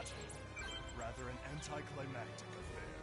battle, rather an anticlimactic affair.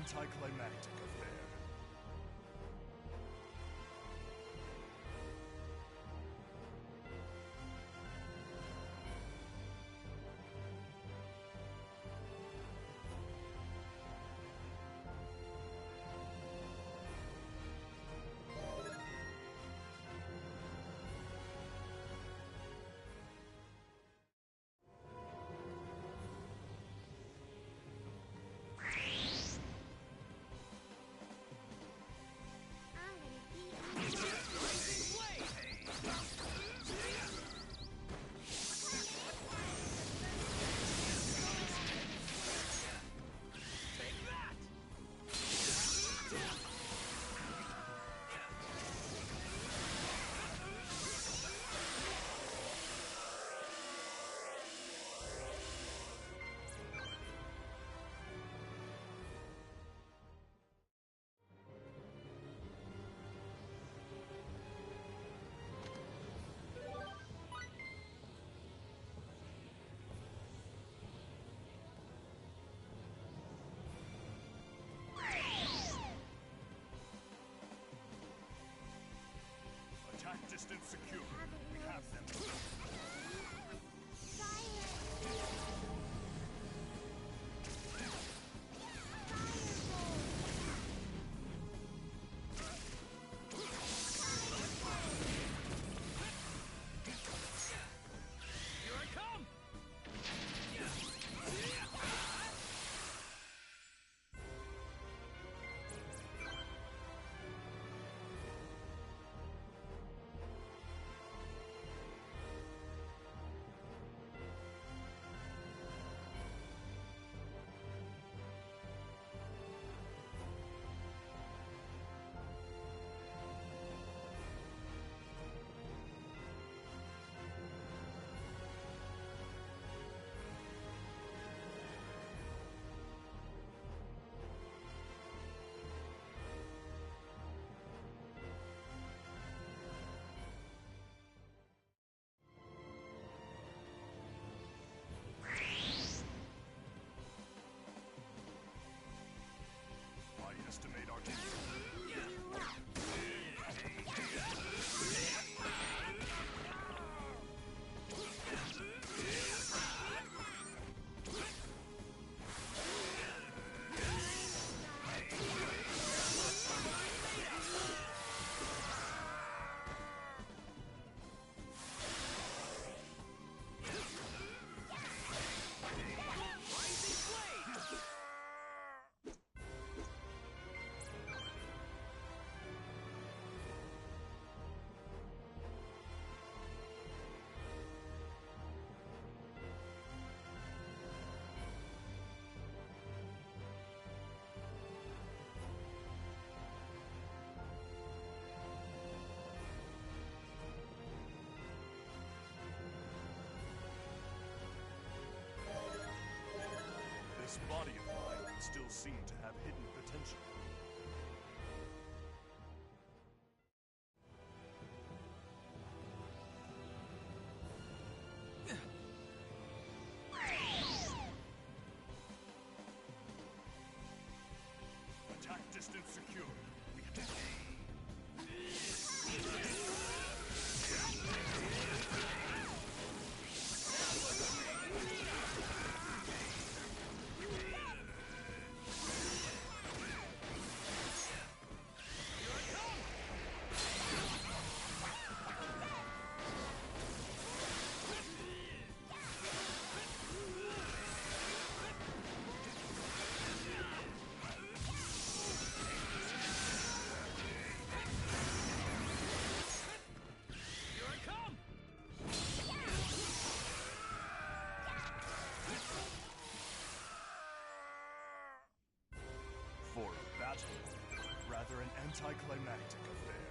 anticlimactic affair. Attack distance secure. We have them. Estimate our This body of mine would still seem to have hidden potential. Attack distance secure. We have rather an anticlimactic affair.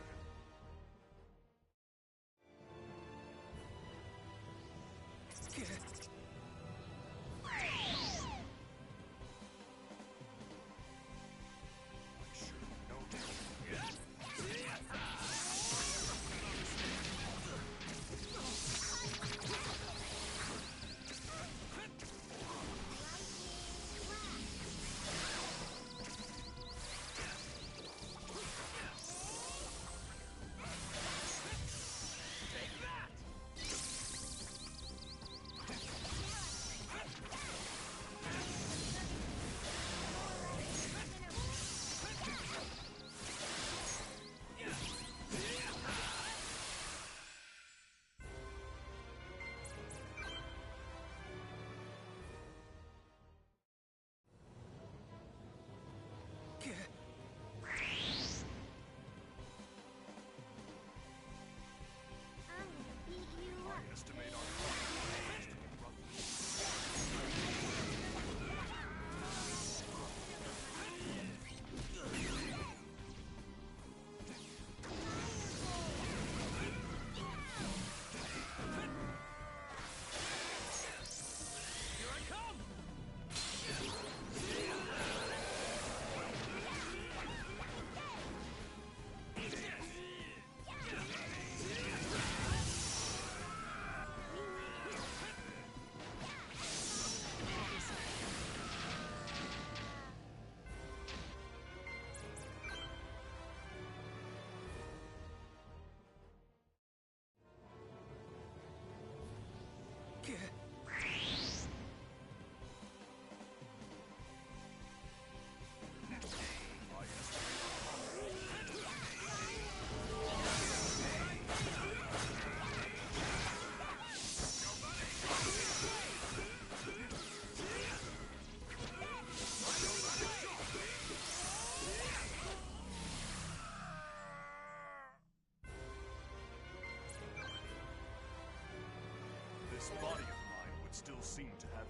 seem to have.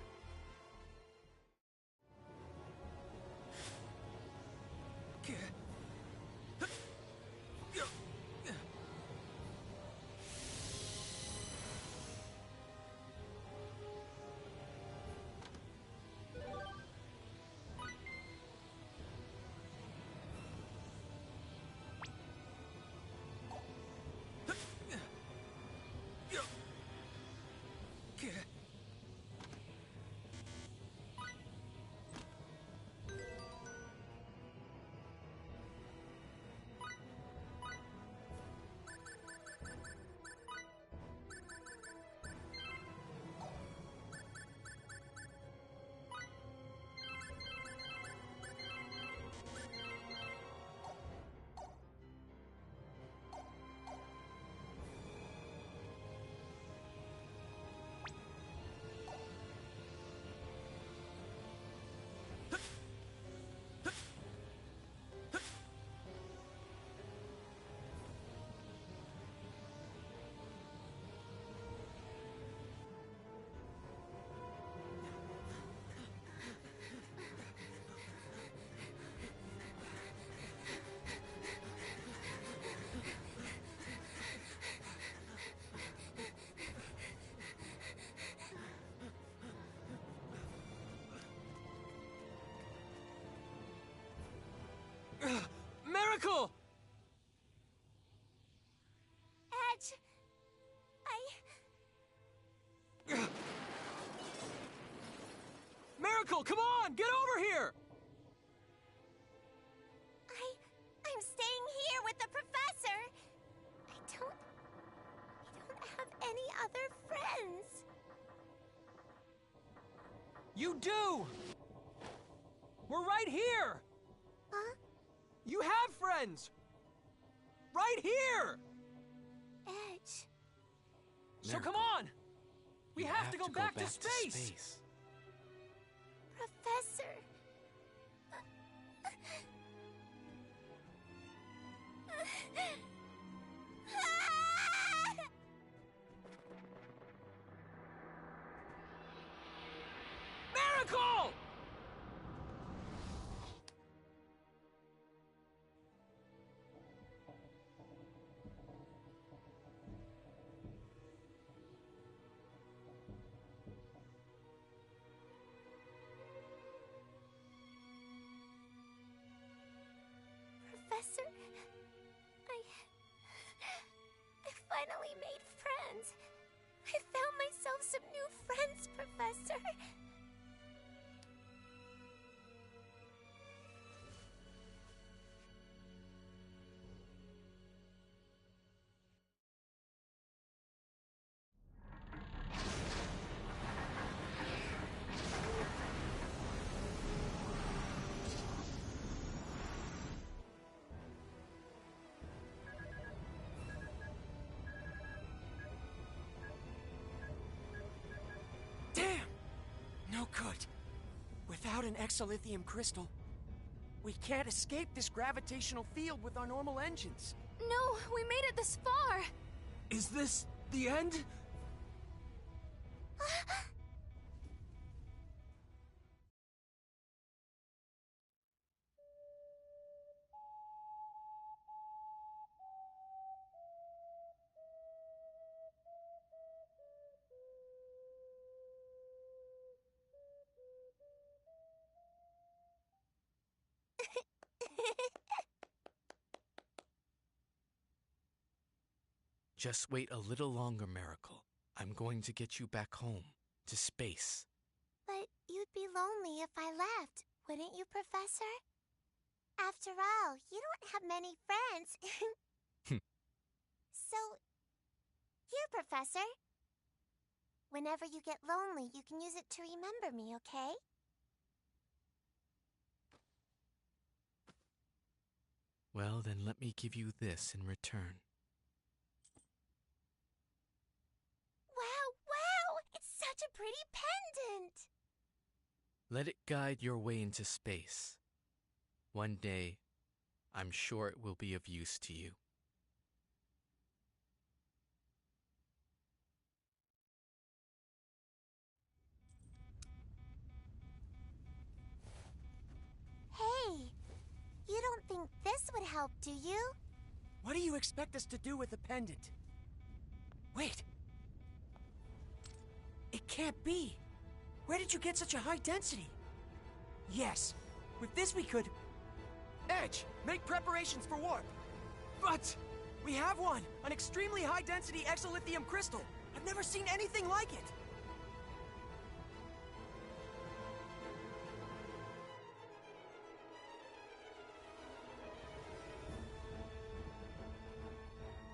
Miracle! Edge, Miracle, come on! Get over here! I'm staying here with the professor. I don't have any other friends. You do! We're right here! Huh? You have friends! Right here! Edge. So come on! We have to go back to space! Professor. Miracle! Professor, I finally made friends. I found myself some new friends, Professor. Damn! No good. Without an exolithium crystal, we can't escape this gravitational field with our normal engines. No, we made it this far. Is this the end? Just wait a little longer, Miracle. I'm going to get you back home, to space. But you'd be lonely if I left, wouldn't you, Professor? After all, you don't have many friends. So, here, Professor. Whenever you get lonely, you can use it to remember me, okay? Well, then let me give you this in return. Wow! It's such a pretty pendant! Let it guide your way into space. One day, I'm sure it will be of use to you. think this would help, do you? What do you expect us to do with the pendant? Wait. It can't be. Where did you get such a high density? Yes. With this we could... Edge, make preparations for warp. But we have one. An extremely high density exolithium crystal. I've never seen anything like it.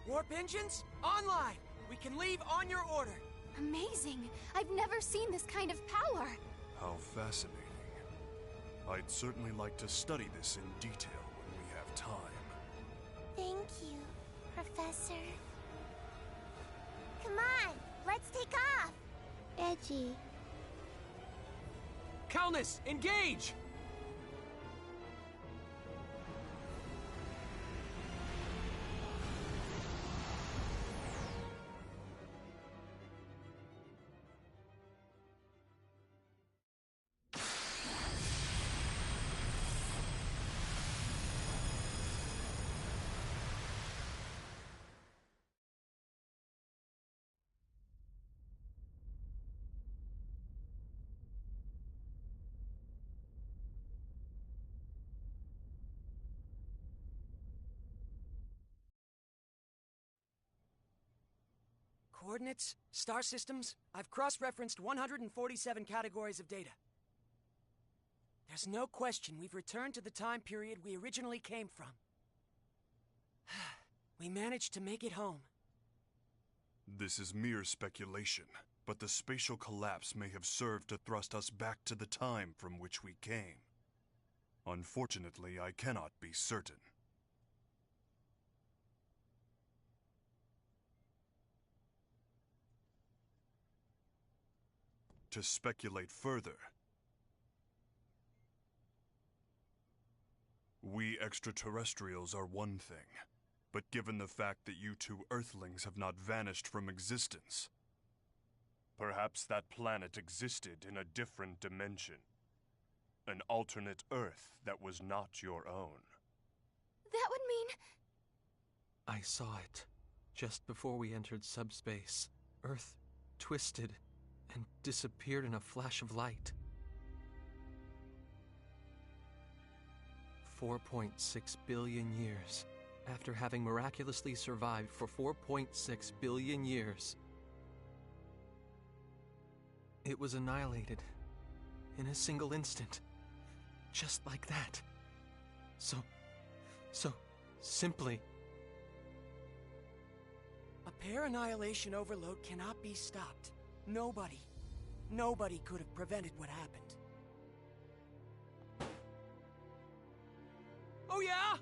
Warp engines, online! We can leave on your order. Amazing! I've never seen this kind of power! How fascinating. I'd certainly like to study this in detail when we have time. Thank you, Professor. Come on, let's take off! Edgy. Calnus, engage! Coordinates, star systems, I've cross-referenced 147 categories of data. There's no question we've returned to the time period we originally came from. We managed to make it home. This is mere speculation, but the spatial collapse may have served to thrust us back to the time from which we came. Unfortunately, I cannot be certain. To speculate further, we extraterrestrials are one thing, but given the fact that you two Earthlings have not vanished from existence, perhaps that planet existed in a different dimension. An alternate Earth that was not your own. That would mean... I saw it. Just before we entered subspace, Earth twisted and disappeared in a flash of light. 4.6 billion years. After having miraculously survived for 4.6 billion years, it was annihilated in a single instant. Just like that. So simply. A pair annihilation overload cannot be stopped. Nobody could have prevented what happened. Oh yeah?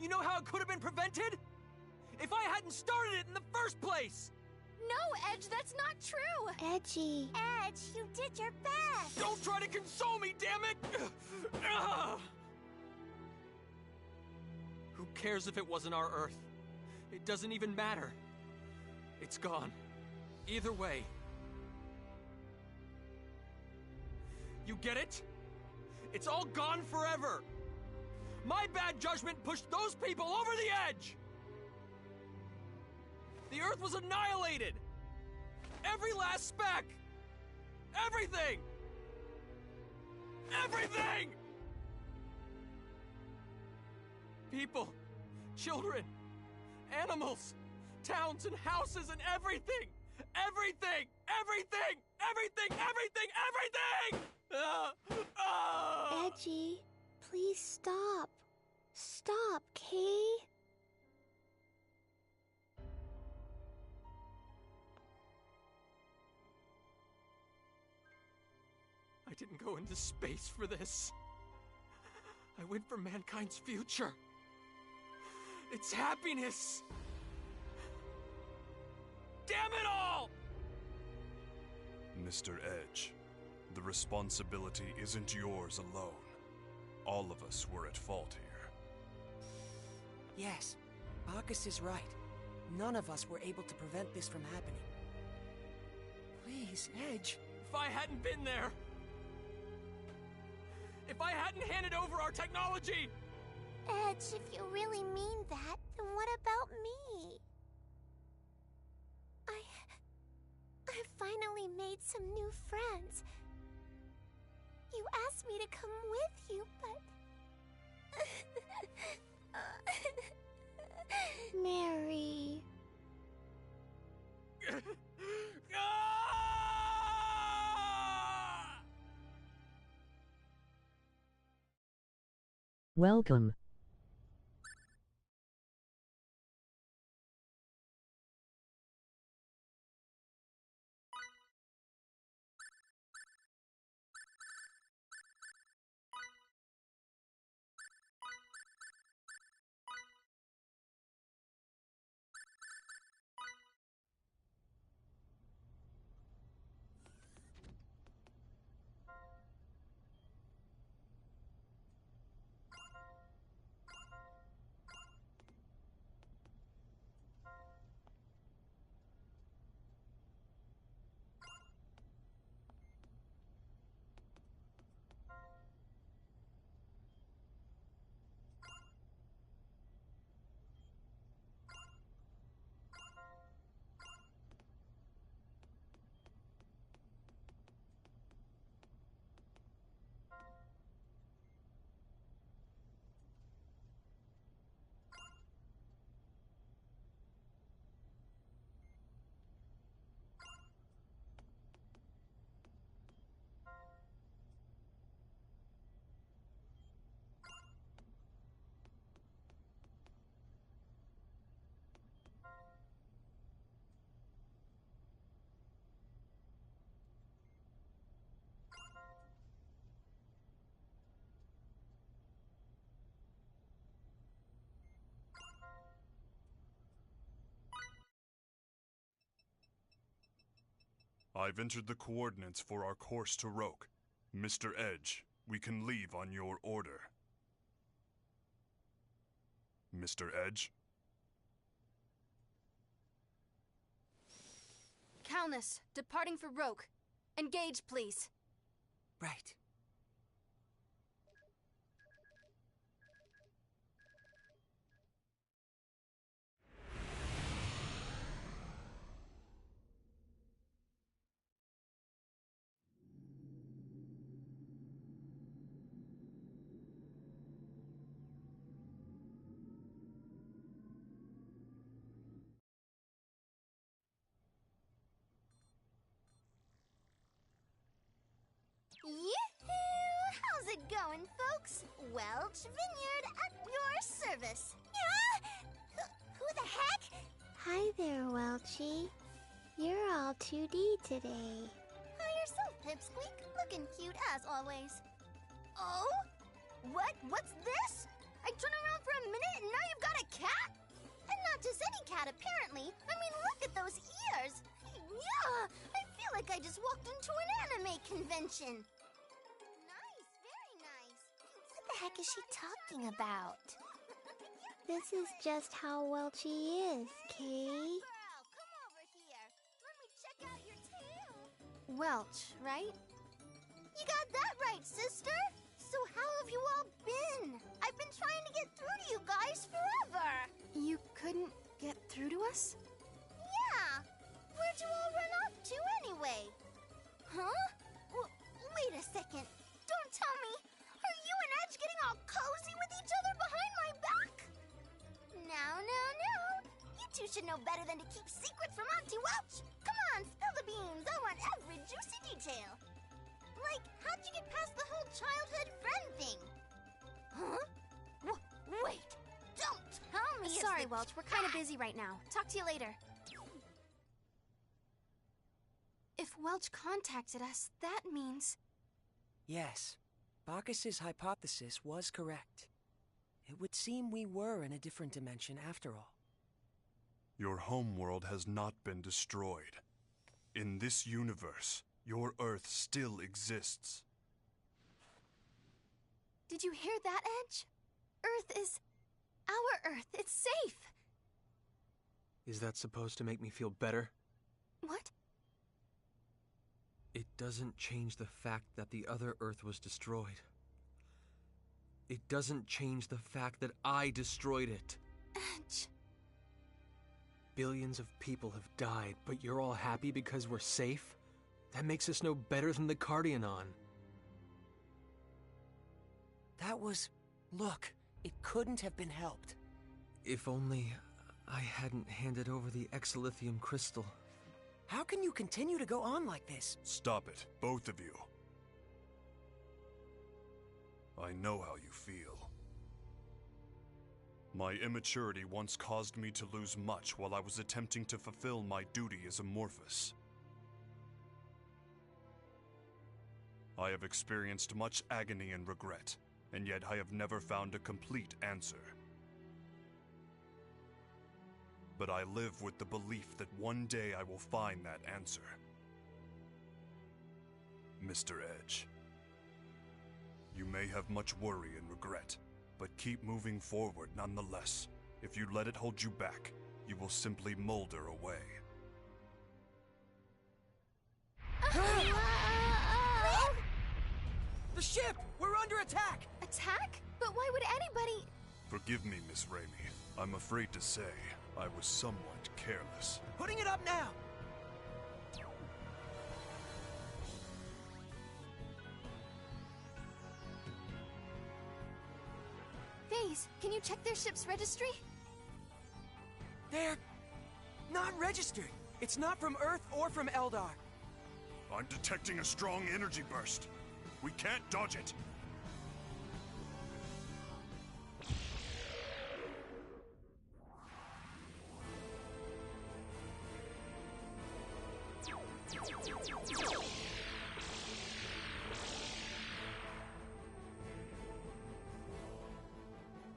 You know how it could have been prevented? If I hadn't started it in the first place! No, Edge, that's not true! Edgy. Edge, you did your best! Don't try to console me, damn it! Who cares if it wasn't our Earth? It doesn't even matter. It's gone. Either way. You get it? It's all gone forever! My bad judgment pushed those people over the edge! The Earth was annihilated! Every last speck! Everything! Everything! People, children, animals, towns and houses and everything! Everything! Everything! Everything! Everything! Everything! Edgy, please stop. Stop, Kay. I didn't go into space for this. I went for mankind's future. It's happiness. Damn it all! Mr. Edge, the responsibility isn't yours alone. All of us were at fault here. Yes, Bacchus is right. None of us were able to prevent this from happening. Please, Edge. If I hadn't been there... If I hadn't handed over our technology... Edge, if you really mean that, then what about me? I finally made some new friends. You asked me to come with you, but... Mary... Welcome. I've entered the coordinates for our course to Roke. Mr. Edge, we can leave on your order. Mr. Edge? Calnus, departing for Roke. Engage, please. Right. Yoo-hoo! How's it going, folks? Welch Vineyard at your service. Yeah? Who the heck? Hi there, Welchie. You're all 2D today. Hi yourself, Pipsqueak. Looking cute as always. Oh? What's this? I turn around for a minute and now you've got a cat? And not just any cat, apparently. I mean, look at those ears. Yeah, I feel like I just walked into an anime convention. Nice, very nice. What the heck is she talking about? This is just how Welchie is, Kay. Girl, come over here. Let me check out your tail. Welch, right? You got that right, sister. So how have you all been? I've been trying to get through to you guys forever. You couldn't get through to us? Yeah. Where'd you all run off to anyway? Huh? Wait a second. Don't tell me. Are you and Edge getting all cozy with each other behind my back? No. You two should know better than to keep secrets from Auntie Welch. Come on, spill the beans. I want every juicy detail. Like, how'd you get past the whole childhood friend thing? Huh? Wait. Don't tell me it's Sorry, the Welch. We're kind of busy right now. Talk to you later. If Welch contacted us, that means... Yes, Bacchus's hypothesis was correct. It would seem we were in a different dimension after all. Your homeworld has not been destroyed. In this universe, your Earth still exists. Did you hear that, Edge? Earth is... our Earth. It's safe. Is that supposed to make me feel better? What? It doesn't change the fact that the other Earth was destroyed. it doesn't change the fact that I destroyed it. Edge. Billions of people have died, but you're all happy because we're safe? That makes us no better than the Cardianon. That was... Look, it couldn't have been helped. If only I hadn't handed over the Exilithium crystal. How can you continue to go on like this? Stop it, both of you. I know how you feel. My immaturity once caused me to lose much while I was attempting to fulfill my duty as Amorphous. I have experienced much agony and regret, and yet I have never found a complete answer. But I live with the belief that one day I will find that answer. Mr. Edge, you may have much worry and regret, but keep moving forward nonetheless. If you let it hold you back, you will simply molder away. The ship! We're under attack! Attack? But why would anybody... Forgive me, Miss Raimi. I'm afraid to say I was somewhat careless. Putting it up now! Phase, can you check their ship's registry? They're... not registered. It's not from Earth or from Eldar. I'm detecting a strong energy burst. We can't dodge it.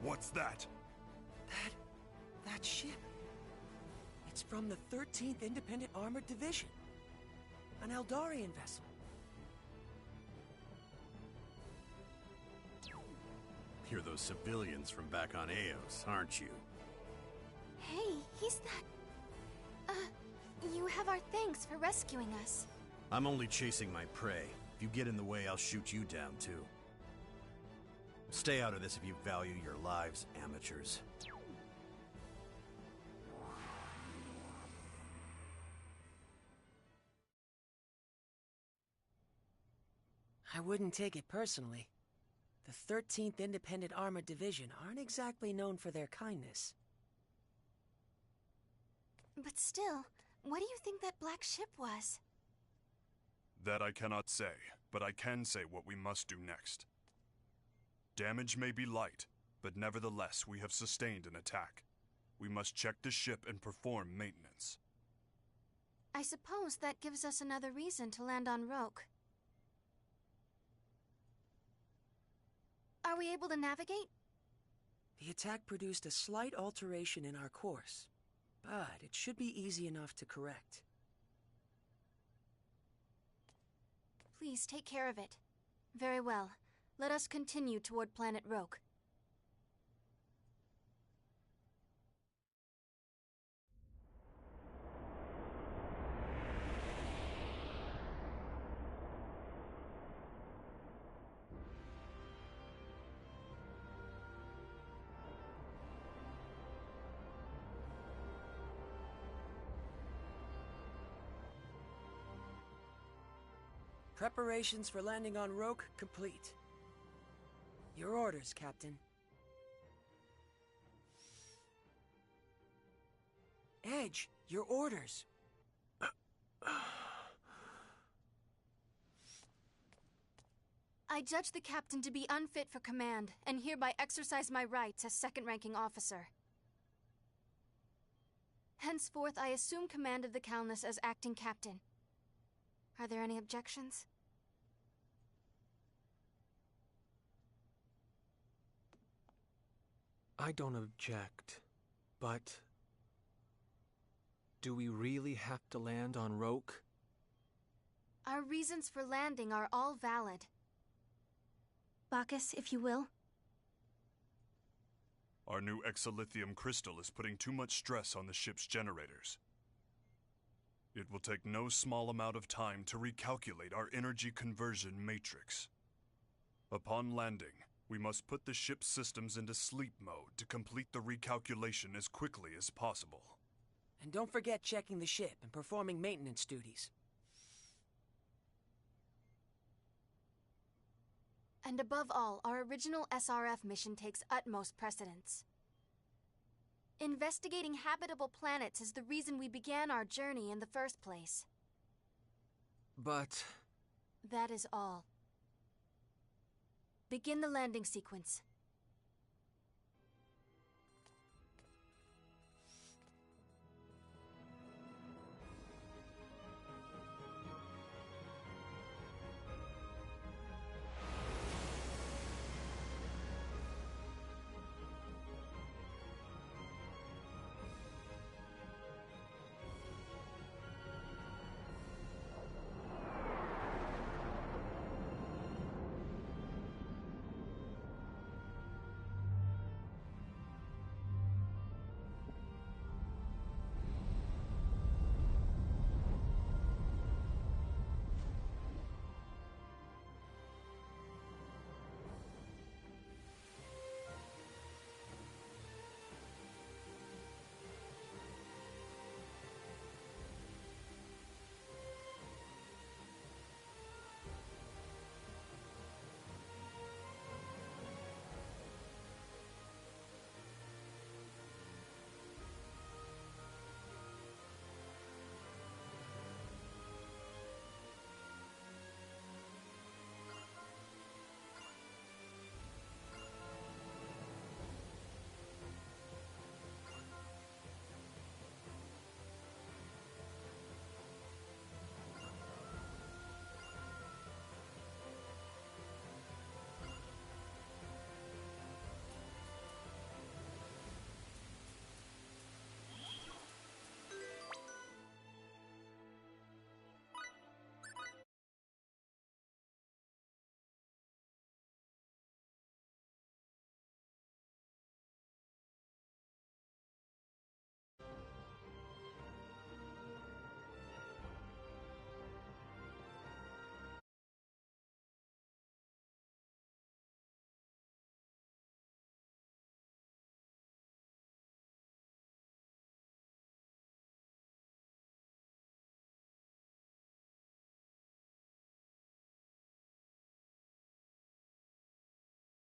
What's that? That ship. It's from the 13th Independent Armored Division. An Eldarian vessel. You're those civilians from back on Eos, aren't you? Hey, he's that... you have our thanks for rescuing us. I'm only chasing my prey. If you get in the way, I'll shoot you down, too. Stay out of this if you value your lives, amateurs. I wouldn't take it personally. The 13th Independent Armored Division aren't exactly known for their kindness. But still, what do you think that black ship was? That I cannot say, but I can say what we must do next. Damage may be light, but nevertheless we have sustained an attack. We must check the ship and perform maintenance. I suppose that gives us another reason to land on Roke. Are we able to navigate? The attack produced a slight alteration in our course, but it should be easy enough to correct. Please take care of it. Very well. Let us continue toward planet Roke. Preparations for landing on Roke complete. Your orders, Captain. Edge, your orders. I judge the captain to be unfit for command, and hereby exercise my rights as second-ranking officer. Henceforth, I assume command of the Calnus as acting captain. Are there any objections? I don't object, but... do we really have to land on Roke? Our reasons for landing are all valid. Bacchus, if you will. Our new Exilithium crystal is putting too much stress on the ship's generators. It will take no small amount of time to recalculate our energy conversion matrix. Upon landing, We must put the ship's systems into sleep mode to complete the recalculation as quickly as possible. And don't forget checking the ship and performing maintenance duties. And above all, our original SRF mission takes utmost precedence. Investigating habitable planets is the reason we began our journey in the first place. But... That is all. Begin the landing sequence.